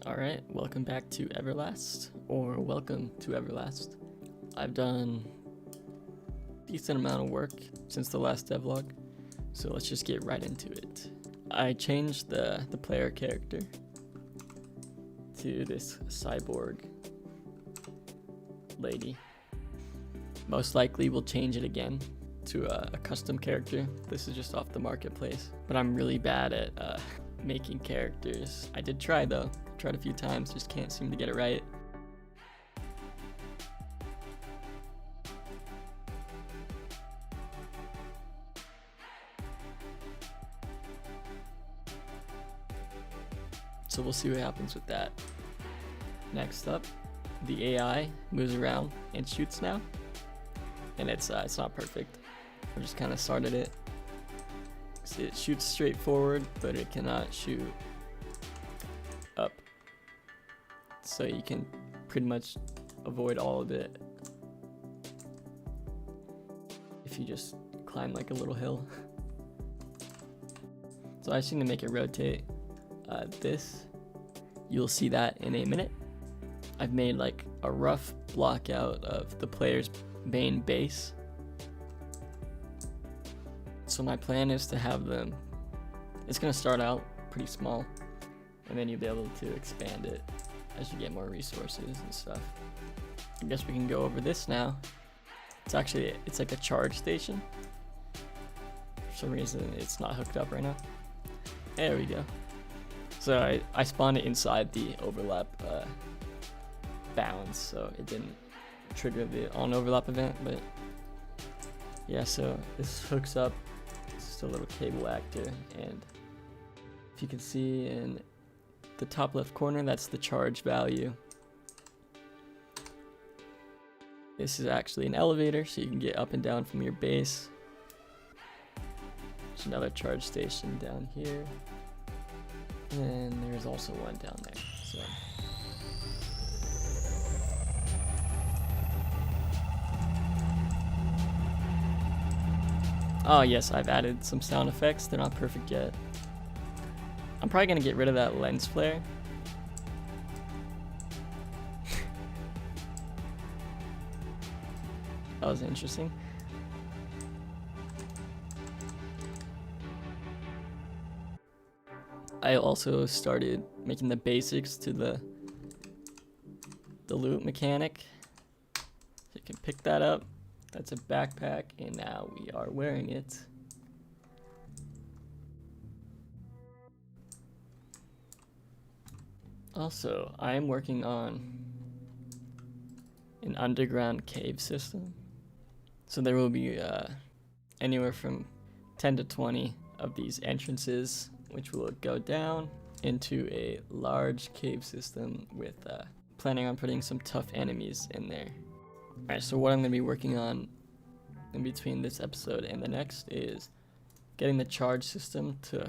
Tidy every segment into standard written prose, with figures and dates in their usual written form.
Alright, welcome back to Everlast, or welcome to Everlast. I've done a decent amount of work since the last devlog, so let's just get right into it. I changed the player character to this cyborg lady. Most likely we'll change it again to a custom character. This is just off the marketplace, but I'm really bad at making characters. I did try though. Tried a few times, just can't seem to get it right. So we'll see what happens with that. Next up, the AI moves around and shoots now, and it's not perfect. I just kind of started it. So it shoots straight forward, but it cannot shoot up. So you can pretty much avoid all of it if you just climb like a little hill. So I just need to make it rotate. You'll see that in a minute. I've made like a rough block out of the player's main base. So my plan is to have them, it's gonna start out pretty small, and then you'll be able to expand it as you get more resources and stuff. I guess we can go over this now. It's like a charge station. For some reason it's not hooked up right now. There we go. So I spawned it inside the overlap bounds, so it didn't trigger the on overlap event, but yeah, so this hooks up. It's just a little cable actor, and if you can see in the top left corner, that's the charge value. This is actually an elevator, so you can get up and down from your base. There's another charge station down here, and there's also one down there. So oh yes, I've added some sound effects. They're not perfect yet. I'm probably gonna get rid of that lens flare. That was interesting. I also started making the basics to the loot mechanic. So you can pick that up. That's a backpack, and now we are wearing it. Also, I am working on an underground cave system. So there will be anywhere from 10 to 20 of these entrances, which will go down into a large cave system with planning on putting some tough enemies in there. Alright, so what I'm going to be working on in between this episode and the next is getting the charge system to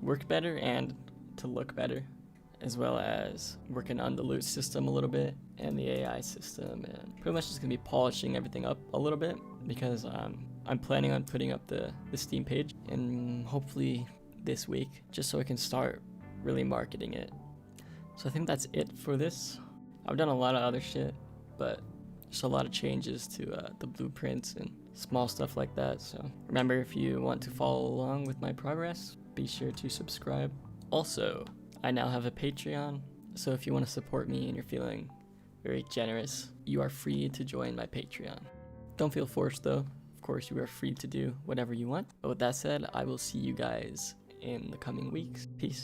work better and to look better, as well as working on the loot system a little bit and the AI system, and pretty much just gonna be polishing everything up a little bit, because I'm planning on putting up the Steam page, and hopefully this week, just so I can start really marketing it. So I think that's it for this. I've done a lot of other shit, but just a lot of changes to the blueprints and small stuff like that. So remember, if you want to follow along with my progress, be sure to subscribe. Also, I now have a Patreon, so if you want to support me and you're feeling very generous, you are free to join my Patreon. Don't feel forced though. Of course, you are free to do whatever you want. But with that said, I will see you guys in the coming weeks. Peace.